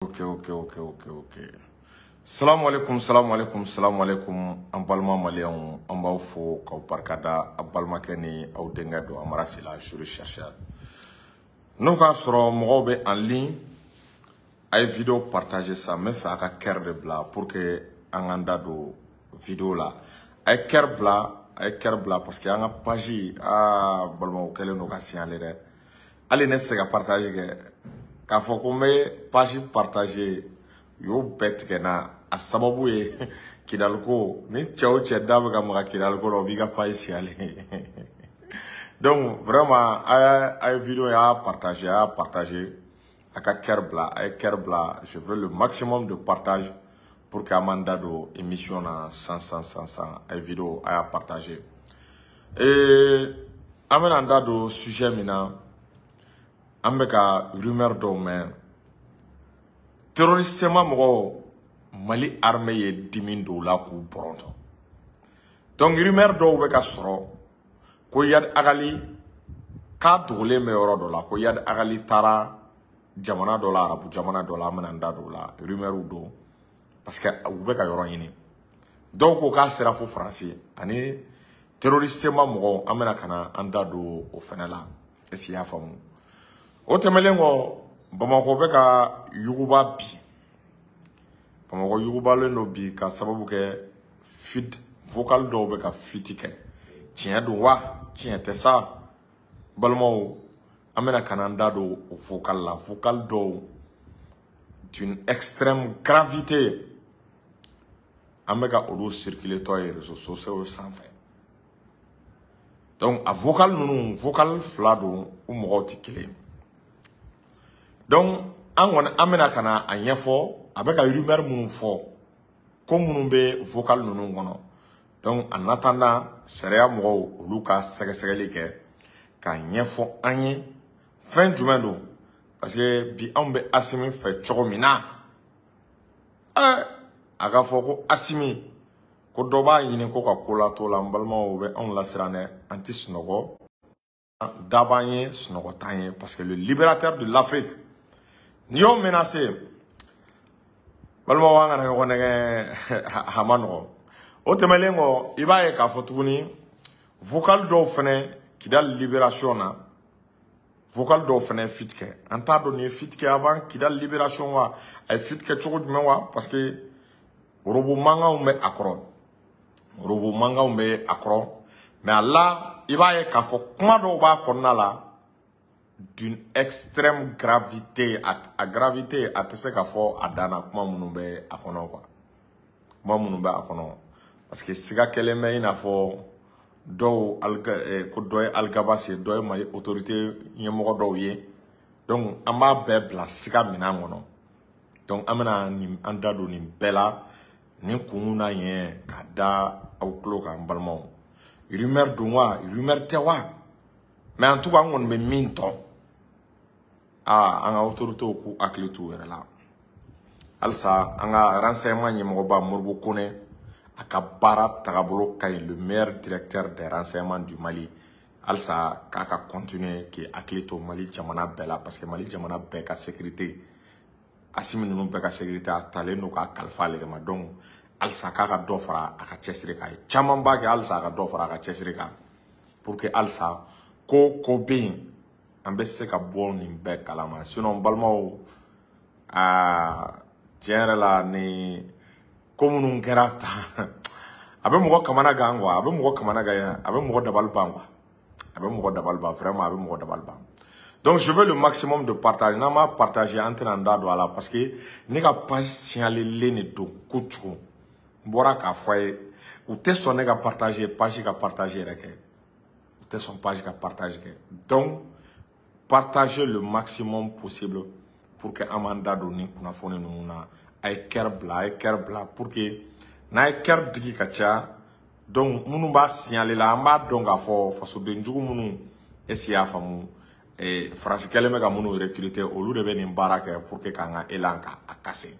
Ok. Salam alaikum. An balma malien, an b'aw fo k'aw barikada a balimakɛ ni aw denkɛ don Amara Sila Juri chercheur. N'o k'a sɔrɔ mɔgɔw bɛ en ligne, a ye vidéo partager ça, n bɛ fɛ a ka cœur de bila pour que an k'an da don vidéo la. A ye cœur bila parce que an ka page balimaw kɛlen don ka signaler dɛ. Hali ne tɛ se ka partage kɛ. K'a fɔ ko n bɛ page partager y'o bɛɛ tigɛ na a sababu ye Kidaliko ni cɛ o cɛ da bɛ ka maga Kidaliko la o b'i ka page signaler. Donc vraiment a ye vidéo y'a partager a ka cœur bila je veux le maximum de partage pour que an m'an da don émission na sans a ye vidéo a y'a partager. An bɛna an da don sujet min na an bɛ ka rumeur dɔw mɛn terroristement mɔgɔw Mali armée ye dimi dɔw la k'u bɔrɔntɔ. Donc rumeur dɔw bɛ ka sɔrɔ ko Yadi Agali k'a dogolen bɛ yɔrɔ dɔ la ko Yadi Agali taara jamana dɔ la arabu jamana dɔ la an bɛna an da don o la rumeur don parce que u bɛ ka yɔrɔ ɲini. Dɔw ko k'a sera fo Faransi ani terroristement mɔgɔw an bɛna ka na an da don o fɛnɛ la est-ce que i y'a faamu? O tɛmɛlen kɔ Bamakɔ bɛ ka yuguba bi. Bamakɔ yugubalen don bi ka sababu kɛ feed vocal dɔw bɛ ka fiti kɛ. Tiɲɛ don wa? Tiɲɛ tɛ sa? Balimaw an bɛna ka na an da don o vocal la. Vocal dɔw d'une extrême gravité. An bɛ ka olu circuler tɔ ye réseaux sociaux sanfɛ. Donc a vocal ninnu vocal fila don u mɔgɔw tɛ kelen. Donc an bɛna ka na a ɲɛfɔ a bɛ ka rumeur minnu fɔ ko minnu bɛ vocal ninnu kɔnɔ. Donc en attendant sariya mɔgɔw olu ka sɛgɛsɛgɛli kɛ k'a ɲɛfɔ an ye fɛn jumɛn don parce que bi anw bɛ Asimi fɛ cogo min na a ka fɔ ko Asimi ko dɔ b'a ɲini ko ka ko latɔ la n balimaw bɛ anw lasiran dɛ an tɛ sunɔgɔ da b'an ye sunɔgɔ t'an ye parce que le libérateur de l'Afrique n'i y'o menacé balimaw an kana ɲɔgɔn nɛgɛ a ma nɔgɔn. O tɛmɛlen kɔ i b'a ye k'a fɔ tuguni vocal dɔw fɛnɛ Kidal libération na vocal dɔw fɛnɛ fit kɛ an t'a dɔn nin ye fit kɛ avant Kidal libération wa a ye fit kɛ cogo jumɛn wa parce que robo mankanw bɛ a kɔrɔ mais a la i b'a ye k'a fɔ kuma dɔw b'a kɔnɔna la d'une extrême gravité a gravité a tɛ se ka fɔ a dan na kuma minnu bɛ a kɔnɔ quoi kuma minnu bɛ a kɔnɔ parce que siga kɛlen bɛ i n'a fɔ dɔw ko dɔ ye Algabas ye dɔ ye Mali autorité ɲɛmɔgɔ dɔw ye donc an b'a bɛɛ bila siga minɛn kɔnɔ donc an bɛna an da don nin bɛɛ la nin kun n'a ɲɛ ka da aw tulo kan balimaw rumeur don wa rumeur tɛ wa mais en tout cas an kɔni bɛ min tɔn an ka autorités k'u hakili t'u yɛrɛ la halisa an ka renseignement ɲɛmɔgɔba Modibo Konɛ a ka baara tagabolo ka ɲi le meilleur directeur des renseignements du Mali halisa k'a ka continuer k'i hakili to Mali jamana bɛɛ la parce que Mali jamana bɛɛ ka sécurité Asimi ninnu bɛɛ ka sécurité a talen don k'a kalifa ale de ma donc halisa k'a ka dɔ fara a ka cɛsiri kan ye caman b'a kɛ halisa a ka dɔ fara a ka cɛsiri kan pour que halisa ko bɛ yen an bɛ se ka bɔ nin bɛɛ kalama sinon balimaw tiɲɛ yɛrɛ la ni ko minnu kɛra tan a bɛ mɔgɔ kamana gan quoi a bɛ mɔgɔ kamana gan a bɛ mɔgɔ dabali ban quoi a bɛ mɔgɔ dabali ban vraiment a bɛ mɔgɔ dabali ban. Donc je veux le maximum de partage n'an m'a partager an tɛna an da don a la parce que ne ka page signalelen de don kojugu n bɔra k'a fɔ a ye u tɛ sɔn ne ka partager page ka partager yɛrɛ kɛ u tɛ sɔn page ka partage kɛ donc partagez le maximum possible pour que an m'an da don nin kunnafoni ninnu na a ye cœur bila pour que n'a ye cœur digi ka ca donc minnu b'a signaler la an b'a dɔn k'a fɔ fasoden jugu minnu est-ce que i y'a faamu Faransi kɛlen bɛ ka minnu recruter olu de bɛ nin baara kɛ pour que k'an ka élan k'a casser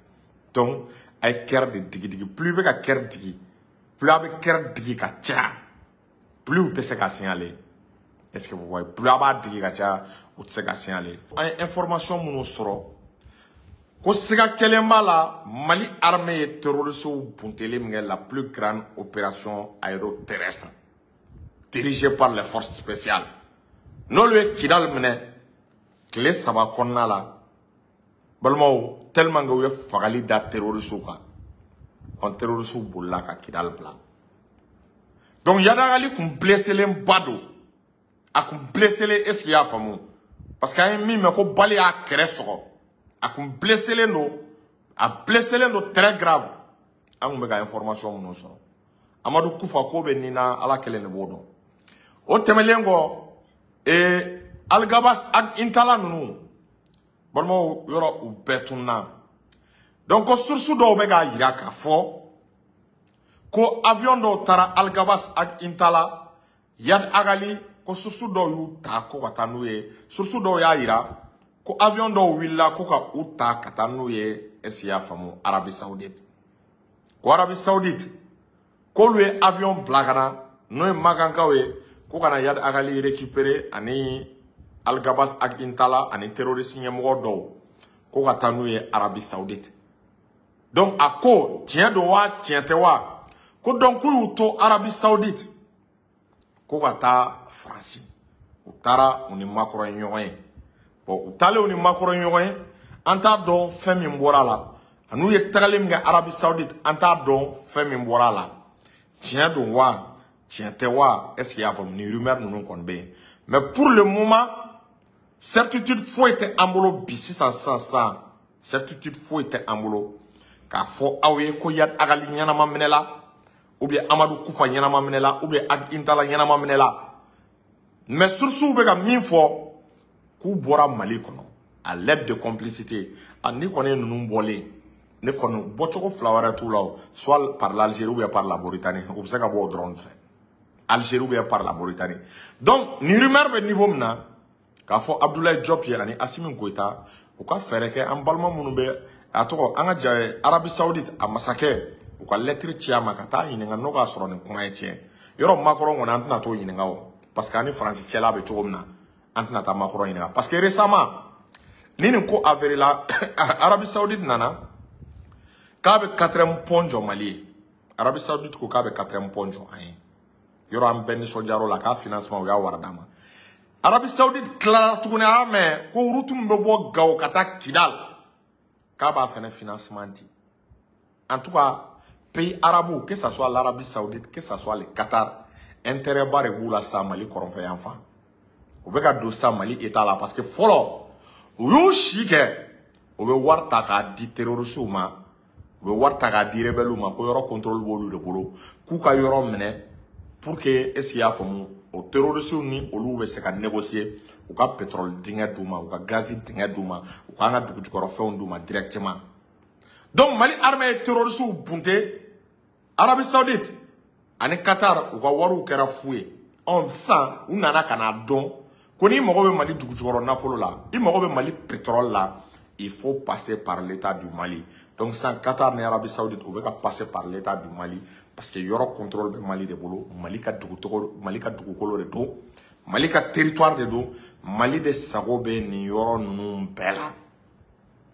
donc a ye cœur de digi plus i bɛ ka cœur digi plus a bɛ cœur digi ka ca plus u tɛ se ka signaler est-ce que vous voyez? Plus a b'a digi ka ca u tɛ se ka signaler. An ye information minnu sɔrɔ ko siga kelema la Mali armée terroriste buntele minge la plus grande opération aéroterrestre dirigée par les forces spéciales n'olu ye Kidal minɛ tile 3 kɔnɔna la balimaw tellement que u ye fagali da terroriste kan on terroriste bolila ka Kidal bila donc Yadagali kun blesselen ba don a kun blesselen est-ce qu'il y a faamu parce que an ye min mɛn ko bali y'a kɛrɛ sɔgɔ a kun blesselen don a blesselen don très grave an kun bɛ ka information minnu sɔrɔ Amadu Kufa ko bɛ nin na ala kelen de b'o dɔn o tɛmɛlen kɔ Algabas ak Intala ninnu balimaw yɔrɔ u bɛɛ tununa donc ko source dɔw bɛ k'a yira k'a fɔ ko avion dɔw taara Algabas ak Intala Yad Agali ko source dɔw y'u ta ko ka taa n'u ye source dɔw y'a yira ko avion dɔw wulila ko ka u ta ka taa n'u ye est-ce qu'il y'a faamu Arabie Saoudite ko Arabie Saoudite k'olu ye avion bila ka na n'o ye Magankaw ye ko kana Yad Agali récupérer ani Algabas ak Intala ani terroriste ɲɛmɔgɔ dɔw ko ka taa n'u ye Arabie Saoudite donc a ko tiɲɛ don wa tiɲɛ tɛ wa ko donc k'u y'u to Arabie Saoudite ko ka taa France u taara u ni Macron ye ɲɔgɔn ye bon u taalen u ni Macron ye ɲɔgɔn ye an t'a dɔn fɛn min bɔra la an'u ye tagali min kɛ Arabie Saoudite an t'a dɔn fɛn min bɔra la tiɲɛ don wa tiɲɛ tɛ wa est-ce qu'il y a faamu ni rumeur ninnu kɔni bɛ yen mais pour le moment certitude foyi tɛ an bolo bi sisan certitude foyi tɛ an bolo k'a fɔ aw ye ko Yad Agali ɲɛnama minɛ la ou bien Amadou Kufa ɲɛnama minɛ la ou bien ak Intala ɲɛnama minɛ la mais sources bɛ ka min fɔ k'u bɔra Mali kɔnɔ à l'aide de complicité ni kɔni ye ninnu bɔlen ne kɔni bɔcogo fila wɛrɛ t'u la soit par l'Algérie ou bien par la Mauritanie u bɛ se ka bɔ o dɔrɔn fɛ Algérie ou bien par la Mauritanie donc ni rumeur bɛ niveau min na k'a fɔ Abdoulaye Diop ye ani Assimi Goïta u ka fɛɛrɛ kɛ an balima minnu bɛ a tɔgɔ an ka Arabie Saoudite a masakɛ u ka lettre ci a ma ka taa ɲininka n'o k'a sɔrɔ nin kuma ye tiɲɛ yɔrɔ Macron kɔni an tɛna t'o ɲininka o parce que ani France cɛla bɛ cogo min na an tɛna taa Macron ɲininka parce que récemment ni nin ko avéré la Arabie Saoudite nana k'a bɛ 4e pont jɔ Mali ye Arabie Saoudite ko k'a bɛ 4e pont jɔ an ye yɔrɔ an bɛɛ nisɔndiyara o la k'a financement u y'a wari d'a ma Arabie Saoudite tilara tuguni a y'a mɛn ko route min bɛ bɔ Gao ka taa Kidal k'a b'a fɛnɛ financement di en tout cas pays arabes que ça soit l'Arabie Saoudite que ça soit le Qatar intérêt ba de b'u la sa Mali kɔrɔnfɛ yan fan u bɛ ka don sa Mali état la parce que fɔlɔ u y'u si kɛ u bɛ wari ta k'a di terroristes ma u bɛ wari ta k'a di rebelles ma ko yɔrɔ contrôle b'olu de bolo k'u ka yɔrɔ minɛ pour que est-ce qu'il y a faamu o terroristes ni olu bɛ se ka négocier u ka pétrole dingɛ d'u ma u ka gaz dingɛ d'u ma u ka an ka dugu jukɔrɔ fɛnw d'u ma directement donc Mali armée ye terroristes bunte Arabie Saoudite ani Qatar u ka wariw kɛra fu ye san u nana ka na dɔn ko n'i mago bɛ Mali dugu jukɔrɔ nafolo la i mago bɛ Mali pétrole la il faut passer par l'état du Mali donc san Qatar ni Arabie Saoudite u bɛ ka passer par l'état du Mali parce que yɔrɔ contrôle bɛ Mali de bolo Mali ka dugukolo de don Mali ka territoire de don Mali de sago bɛ nin yɔrɔ ninnu bɛɛ la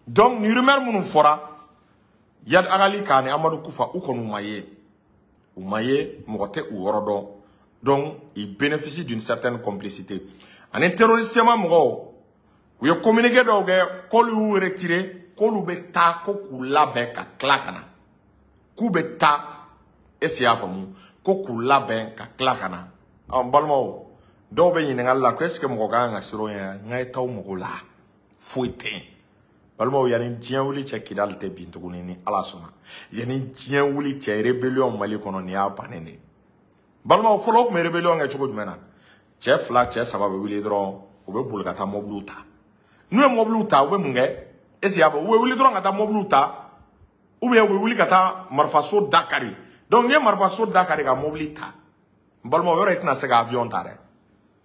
donc ni rumeur minnu fɔra Yad Agali k'a ni Amadou Kufa u kɔni u ma ye mɔgɔ tɛ u yɔrɔ dɔn donc ils bénéficient d'une certaine complicité ani terroriste mɔgɔw u ye communiqué dɔw kɛ k'olu y'u retiré k'olu bɛ taa ko k'u labɛn ka tila ka na k'u bɛ taa est-ce qu'il y a faamu ko k'u labɛn ka tila ka na n balimaw dɔw bɛ ɲininkali la ko est-ce que mɔgɔ kan ka siran yan n ka ye t'aw mago la foyi tɛ yen balimaw yanni diɲɛ wuli cɛ Kidal tɛ bin tuguni ni Ala sɔnna yanni diɲɛ wuli cɛ rébellion Mali kɔnɔ nin y'a bannen de balimaw fɔlɔ u tun bɛ rébellion kɛ cogo jumɛn na cɛ 2 cɛ 3 bɛ wuli dɔrɔn u bɛ boli ka taa mobiliw ta n'u ye mobiliw ta u bɛ mun kɛ est-ce qu'il y a u bɛ wuli dɔrɔn ka taa mobiliw ta ou bien u bɛ wuli ka taa marifaso dakari donc n'i ye marifaso dakari ka mobili ta balimaw yɔrɔ i tɛna se ka avion ta dɛ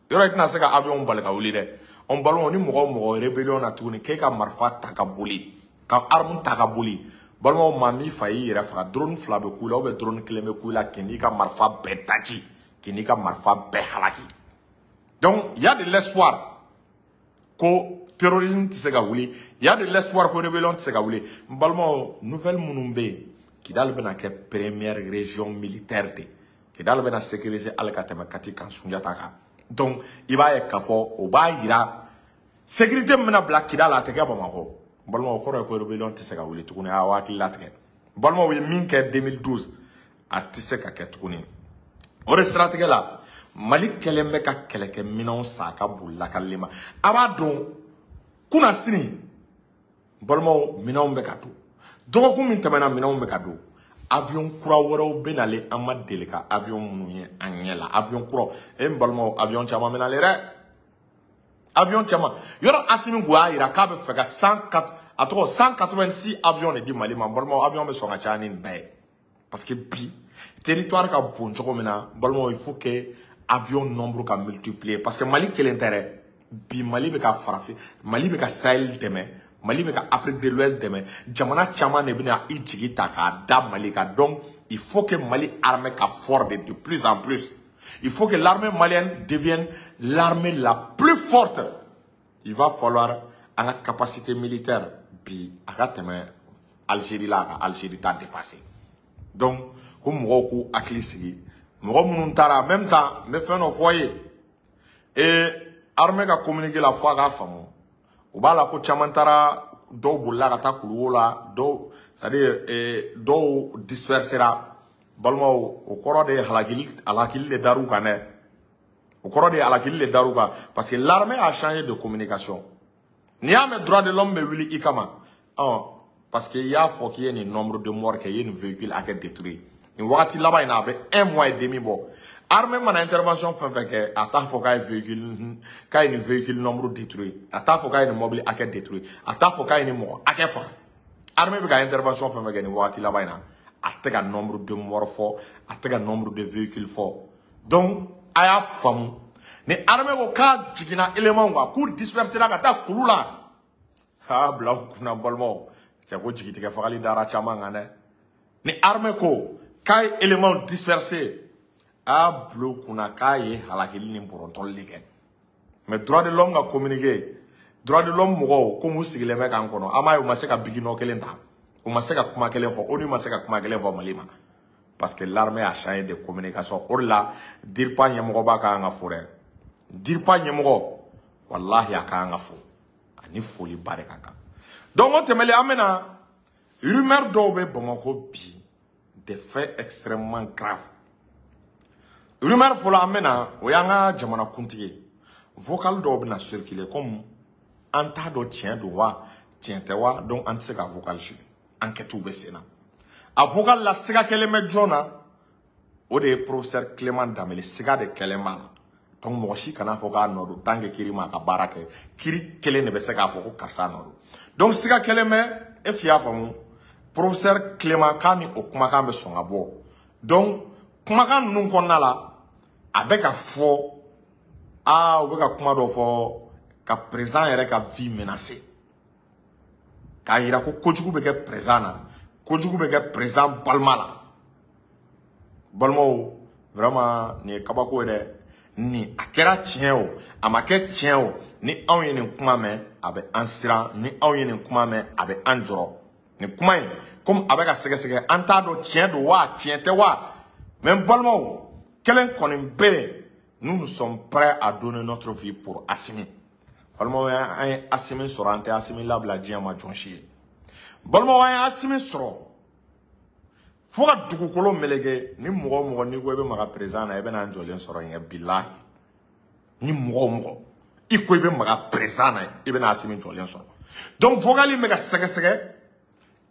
yɔrɔ i tɛna se ka avion bali ka wuli dɛ on balimaw ni mɔgɔ rébellion na tuguni k'e ka marifa ta ka boli ka arme ta ka boli balimaw maa min fa y'i yɛrɛ faga drone 2 bɛ k'u la ou bien drone 1 bɛ k'u la k'i n'i ka marifa bɛɛ daji k'i n'i ka marifa bɛɛ halaki donc il y a de l'espoir ko terrorisme tse ka wuli il y a de l'espoir pour rébellion tse ka wuli mbalmo nouvelle munumbe Kidal bena ke première région militaire de Kidal bena sécuriser alkatema kati kan sunjata donc il va y kafo o ba ira sécurité mena black Kidal ateke Bamako mbalmo ko rébellion tse ka wuli tukuni a wakili latke mbalmo wi min ke 2012 a tse ka ke tukuni o stratégie là Mali kelembe ka keleke minon saka bulla kalima aba don kuna sini bolmo minon be katu dogo ku min tamana minon be kadu avion kura woro benale amma delika avion munye anyela avion kura e bolmo avion chama menale re avion chama yoro asimi gwa ira ka be fega 104 atro 186 avions de Mali man bolmo avion be songa chani be parce que bi territoire ka bonjogo mena bolmo il faut que avion nombre ka multiplier parce que Mali quel intérêt bi Mali be ka farafi Mali be ka Sahel deme Mali be ka Afrique de l'Ouest deme jamana chama ne bina ijigi ta ka da Mali ka donc il faut que Mali armée ka fort de plus en plus il faut que l'armée malienne devienne l'armée la plus forte il va falloir une capacité militaire bi aka teme Algérie là Algérie ta défacé donc comme roku aklisigi en même temps, me fait nos foyers. Et armée a communiqué la foi à la femme. Ou bien la coach Chamantara, do boula ta kuluola, do, c'est-à-dire, do dispersera. Balmo au corps de halakil de Daroukane. Au corps de halakil de Darouka. Parce que l'armée a changé de communication. N'y a mes droits de l'homme, mais Willy Ikama. Parce qu'il y a faut qu'il y ait un nombre de morts, qu'il y ait un véhicule à être détruit. Il y a 1 mois et demi. Armée, mon intervention fait que à ta fois qu'il véhicule nombre détruit, à ta fois qu'il y a un mobile à être détruit, à ta fois qu'il y a un mort à faire. Armée, une intervention fait que à un nombre de morts fort, à un nombre de véhicules forts. Donc, à la femme, les armées au cas de élément pour disperser la cata kulula. Ah, blanc, kuna bolmo. J'ai beau dire que faut aller dans la chamangane. Les armées ko Kai éléments dispersés à bloc qu'on a caillé à la gueule pour entendre les gars. Mais droit de l'homme a communiqué. Droit de l'homme moro comme si les mecs en kono. Ama ou maseka bigino kelenta. Ou maseka kuma kelenfo. Onu maseka kuma kelenfo malima. Parce que l'armée a changé de communication. Or là, dire pas nyamoro ba ka nga forêt. Dire pas nyamoro. Wallahi aka nga fo. Ani foli bare kaka. Donc on te mele amena. Rumeur dobe Bamako bi. Des faits extrêmement graves. Rumeur fola amena, oyanga jamana kuntigi. Vocal d'ob na circulé comme anta do tien do wa, tien te wa, donc antiseka vocal chi. Enquête ou besena. A vocal la siga keleme jona, o de professeur Clément Damele, siga de kelema. Donc moshi kana vocal nodu, tange kiri ma ka barake, kiri kele ne beseka foko karsa nodu. Donc siga keleme, est-ce ya famu? Professeur Clément Kami au Kumakan be son abo. Donc, Kumakan nous konna la, avec un faux, ou avec un faux, ka présent et ka vie menacée. Ka ira ko kojugu beke présent na, kojugu beke présent balmala. Balmo, vraiment, ni kabako de, ni akera tien amake tien ni an yene kumame abe ansira, ni an yene kumame abe anjoro. Ni kumain comme avec a sege anta do tien do wa tien te wa même balmo quel qu'on bé nous sommes prêts à donner notre vie pour Assimi balmo un Assimi sorante Assimi la bladien ma jonchi balmo un Assimi soro foka dugukolo melege ni mogo ni go be maka présent na ebe na njolen soro yen billahi ni mogo iko be maka présent na ebe na Assimi njolen soro donc vogali mega sege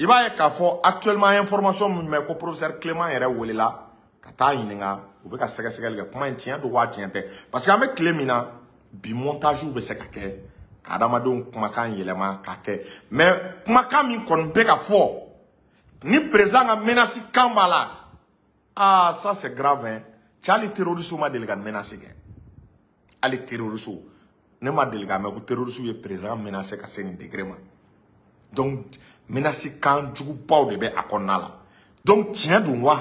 il va y avoir actuellement information mais que professeur Clément est là là kata yininga ou be ka sega le comment tient de wa tient parce que avec Clémina bi montage ou be se ka ke kadama don kuma kan yelema ka ke mais kuma kan min kon be ka fo ni présent a menacé Kambala ah ça c'est grave hein Charlie terroriste ma délégué menacé ke ali terroriste ne ma délégué mais ko terroriste est présent menacé ka c'est un degré donc menacé quand du coup pas de be akonala donc tiens de moi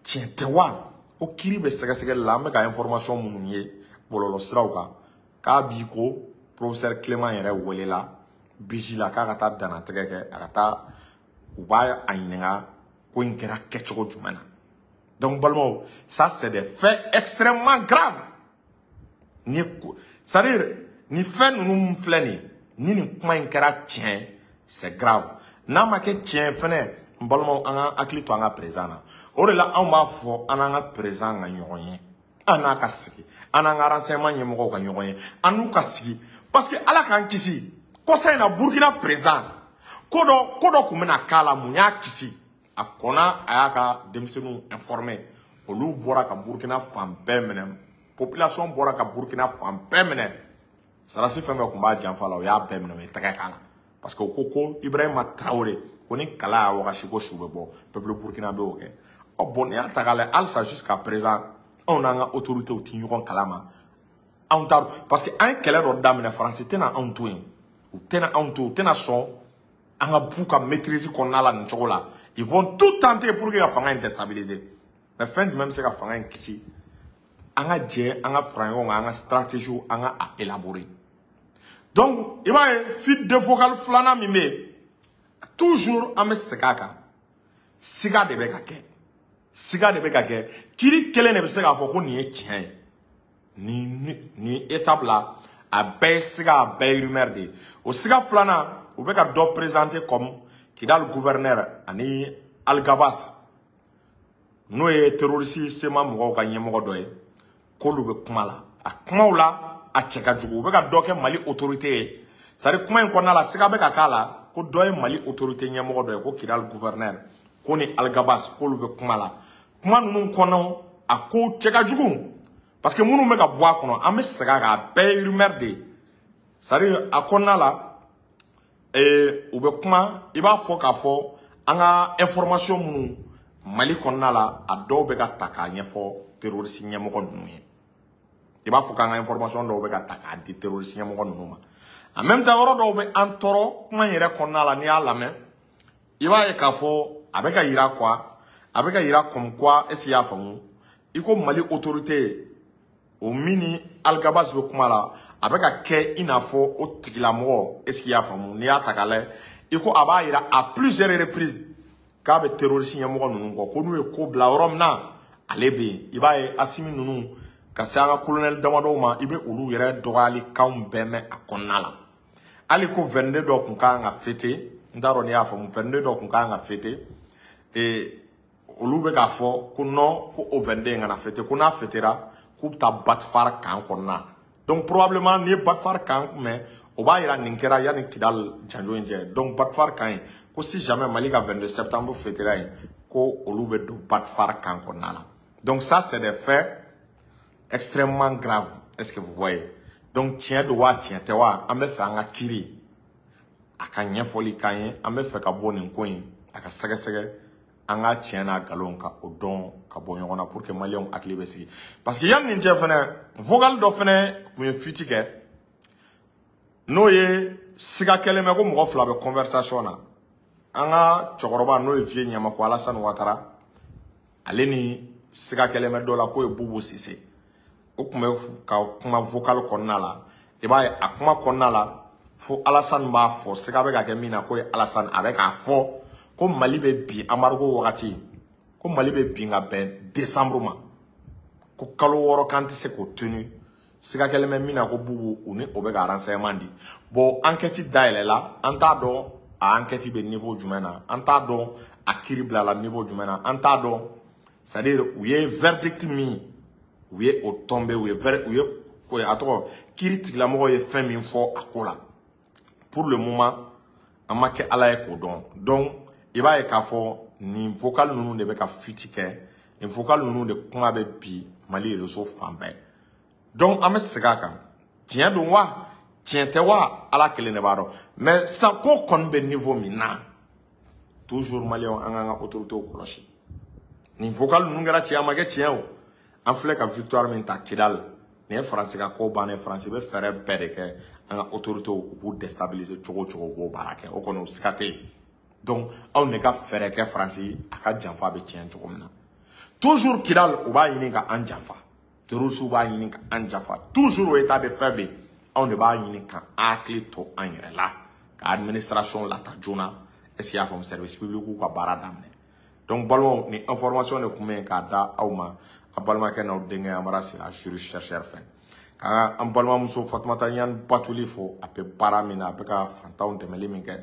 tiens te wa o kiri be sega la me ka information munye bololo srawka ka bi ko professeur Clément yɛrɛ welela bisi la k'a ka taa danatigɛ kɛ a ka taa u b'a a ɲininka ko in kɛra kɛcogo jumɛn na donc balimaw ça c'est des faits extrêmement graves c'est-à-dire ni fɛn ninnu filɛ nin ni nin kuma in kɛra tiɲɛ c'est grave n'a ma kɛ tiɲɛ fɛnɛ n balimaw an ka hakili to an ka président na o de la anw b'a fɔ an n'an ka président ka ɲɔgɔn ye an n'a ka sigi an n'an ka renseignement ɲɛmɔgɔw ka ɲɔgɔn ye an n'u ka sigi parce que ala k'an kisi kɔsa in na Burkina président ko dɔ tun bɛna k'a la mun y'a kisi a kɔnna a y'a ka denmisɛnninw informé olu bɔra ka Burkina fan bɛɛ minɛ population bɔra ka Burkina fan bɛɛ minɛ sarasi fɛn fɛn tun b'a janfa la o y'a bɛɛ minɛ o ye tɛgɛ k'a la parce que o ko Ibrahima Traoré ko ni kala y'a wagasi ko su bɛ bɔ peuple Burkina bɛ o kɛ bon n'i y'a ta k'a lajɛ halisa jusqu'à présent anw n'an ka autorités tɛ ɲɔgɔn kalama anw t'a dɔn parce que an ye kɛlɛ dɔ daminɛ Faransi tɛna anw to yen u tɛna anw to u tɛna sɔn an ka b'u ka maîtrise kɔnɔna la nin cogo la ils vont tout tenter pour que ka fanga in déstabiliser mais fɛn jumɛn bɛ se ka fanga in kisi an ka jɛ an ka fara ɲɔgɔn kan an ka stratégie an ka a élaborer donc i b'a ye fil de vocal filanan min bɛ yen toujours an bɛ segin a kan siga de bɛ ka kɛ siga de bɛ ka kɛ kiri kelen de bɛ se k'a fɔ ko nin ye tiɲɛ ye nin étape la a bɛɛ ye siga a bɛɛ ye rumeur de ye o siga filanan u bɛ ka dɔ présenter comme Kidal gouverneur ani Algabas n'o ye terroriste sema mɔgɔw ka ɲɛmɔgɔ dɔ ye k'olu bɛ kuma la a kumaw la a cɛ ka jugu u bɛ ka dɔ kɛ Mali autorité ye c'est à dire kuma in kɔnɔna la siga bɛ ka k'a la ko dɔ ye Mali autorité ɲɛmɔgɔ dɔ ye ko Kidal gouverneur ko ni Algabas k'olu bɛ kuma la kuma ninnu kɔnɔ a ko cɛ ka jugu parce que minnu bɛ ka bɔ a kɔnɔ an bɛ segin a kan a bɛɛ ye rumeur de ye c'est à dire a kɔnɔna la u bɛ kuma i b'a fɔ k'a fɔ an ka information minnu Mali kɔnɔna la a dɔw bɛ ka ta k'a ɲɛfɔ terroriste ɲɛmɔgɔ ninnu ye i b'a fɔ k'an ka information dɔw bɛ ka ta k'a di terroriste ɲɛmɔgɔ ninnu ma en même temps yɔrɔ dɔw bɛ an tɔɔrɔ kuma in yɛrɛ kɔnɔna la n'i y'a lamɛn i b'a ye k'a fɔ a bɛ ka yira quoi a bɛ ka yira comme quoi est-ce qu'il y'a faamu i ko Mali autorité o min ni Algabas bɛ kuma la a bɛ ka kɛ i n'a fɔ o tigilamɔgɔ est-ce qu'il y'a faamu n'i y'a ta k'a lajɛ i ko a b'a yira à plusieurs reprises k'a bɛ terroriste ɲɛmɔgɔ ninnu kɔ ko n'u ye ko bila yɔrɔ min na ale bɛ yen i b'a ye Asimi ninnu ka se an ka colonel damadɔw ma i bɛ olu yɛrɛ dɔgɔyali kanw bɛɛ mɛn a kɔnɔna la hali ko 22 dɔ tun kan ka fêter n t'a dɔn n'i y'a faamu 22 dɔ tun kan ka fêter olu bɛ k'a fɔ ko non ko o 22 in kana fêter ko n'a fêtera k'u bɛ taa Batfar camp kɔnɔna donc probablement n'i ye Batfar camp mɛn o b'a yira nin kɛra yanni Kidal janjo in cɛ donc Batfar camp in ko si jamais Mali ka 22 septembre fêtera yen ko olu bɛ don Batfar camp kɔnɔna la donc ça c'est des faits extrêmement graves est-ce que vous voyez donc tiɲɛ don wa tiɲɛ tɛ wa an bɛ fɛ an ka kiri a ka ɲɛfɔli k'an ye an bɛ fɛ ka bɔ nin ko in a ka sɛgɛsɛgɛ an ka tiɲɛ n'a nkalon ka o dɔn ka bɔ ɲɔgɔn na pour que maliyɛnw hakili bɛ sigi parce que yanni nin cɛ fɛnɛ vocal dɔ fɛnɛ tun ye fiti kɛ n'o ye siga kɛlen bɛ ko mɔgɔ fila bɛ conversation na an ka cɛkɔrɔba n'o ye vieux Ɲamako Alassane Ouattara ale ni siga kɛlen bɛ dɔ la k'o ye Bobo Cissé o tun bɛ ka kuma vocal kɔnɔna la i b'a ye a kuma kɔnɔna la fo Alassane b'a fɔ siga bɛ ka kɛ min na k'o ye Alassane a bɛ k'a fɔ ko Mali bɛ bin embargo wagati ko Mali bɛ bin ka bɛn décembre ma ko kalo 6 k'an tɛ se k'o tenu siga kɛlen bɛ min na ko Bobo u ni o bɛ ka renseignement di bon enquête dayɛlɛ la an t'a dɔn a enquête bɛ niveau jumɛn na an t'a dɔn a kiiri bila la niveau jumɛn na an t'a dɔn c'est à dire u ye verdict min u ye o tombé u ye a tɔgɔ kiiri tigilamɔgɔ ye fɛn min fɔ a ko la pour le moment an ma kɛ Ala ye k'o dɔn donc i b'a ye k'a fɔ nin vocal ninnu de bɛ ka fiti kɛ nin vocal ninnu de kuma bɛ bi Mali réseau fan bɛɛ donc an bɛ segin a kan tiɲɛ don wa tiɲɛ tɛ wa Ala kelen de b'a dɔn mais sisan ko kɔni bɛ niveau min na toujours maliyɛnw an k'an ka autorités kɔlɔsi nin vocal ninnu kɛra tiɲɛ a ma kɛ tiɲɛ o an filɛ ka victoire min ta Kidal nin ye Faransi ka ko bannen Faransi bɛ fɛɛrɛ bɛɛ de kɛ an ka autorités u b'u déstabiliser cogo cogo u b'o baara kɛ o kɔni o siga tɛ yen donc aw ne ka fɛɛrɛ kɛ Faransi a ka janfa bɛ tiɲɛ cogo min na toujours Kidal u b'a ɲini ka an janfa terroristes b'a ɲini ka an janfa toujours o état de fait bɛ yen on ne b'a ɲini ka hakili to an yɛrɛ la ka administration lata joona est-ce qu'il y a un service public ou ka baara daminɛ donc balimaw ni information de kun bɛ k'a da aw ma a balimakɛ n'aw denkɛ Amara Sila jury chercheur fɛ ka an balimamuso Fatumata Ɲani Batuli fo a bɛ baara min na a bɛ ka fantanw dɛmɛli min kɛ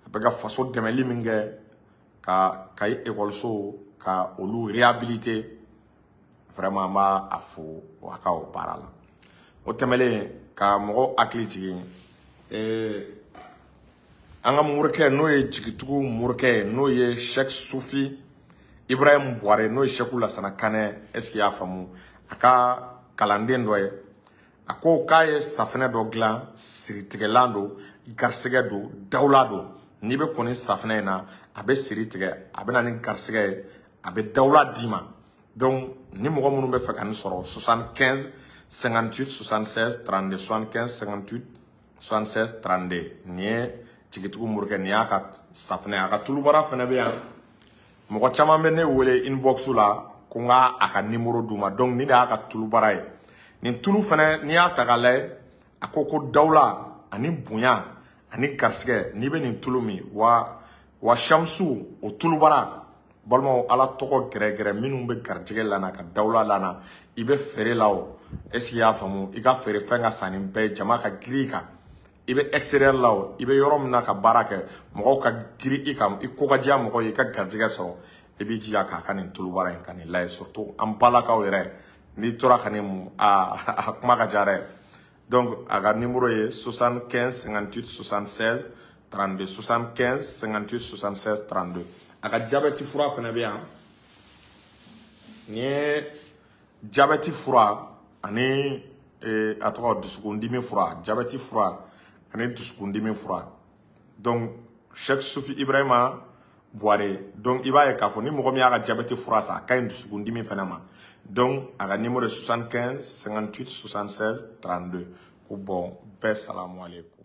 a bɛ ka faso dɛmɛli min kɛ ka ekɔlisow ka olu réhabiliter vraiment an b'a a fo a ka o baara la o tɛmɛlen ka mɔgɔw hakili jigin an ka morikɛ n'o ye jigitugu morikɛ n'o ye Sheikh Sufi Ibrahim Buware n'o ye Sheikh Lasana Kanɛ est-ce qu'il y'a faamu a ka kalanden dɔ ye a ko k'a ye safinɛ dɔ dilan siritigɛlan don garisɛgɛ don dawula don n'i bɛ kɔni safinɛ in na a bɛ siri tigɛ a bɛ na ni garisɛgɛ ye a bɛ dawula d'i ma donc ni mɔgɔ minnu bɛ fɛ ka nin sɔrɔ 75 58 76 32 75 58 76 32 nin ye jigitugu morikɛ nin y'a ka safinɛ a ka tulubara fana bɛ yan mɔgɔ caman bɛ ne wele inbox la ko n ka a ka numéro d'u ma donc nin de y'a ka tulubara ye nin tulu fana n'i y'a ta k'a lajɛ a ko dawula ani bonya ani garisɛgɛ n'i bɛ nin tulu min wa Shamsu o tulubara balimaw ala tɔgɔ gɛrɛgɛrɛ minnu bɛ garijɛgɛ lana ka dawula lana i bɛ feere la o est-ce qu'il y'a faamu i ka feere fɛn ka sanni bɛɛ jama ka giri i kan i bɛ extérieur la o i bɛ yɔrɔ min na ka baara kɛ mɔgɔw ka giri i kan i ko ka diya mɔgɔ ye i ka garijɛgɛ sɔrɔ i b'i jija k'a ka nin tulubara in ka nin lajɛ surtout an balakaw yɛrɛ n'i tora ka nin mun a kuma ka ca dɛ donc a ka numéro ye 75 58 76 32 75 58 76 32 a ka jabɛti fura fana bɛ yan nin ye jabɛti fura ani a tɔgɔ dusukundimi fura jabɛti fura ani dusukundimi fura donc Sheikh Sufi Ibrahima Buware donc i b'a ye k'a fɔ ni mɔgɔ min y'a ka jabɛti fura san a ka ɲi dusukundimi fana ma donc a ka numéro ye 75 58 76 32 ko bon bɛɛ salamu aleykum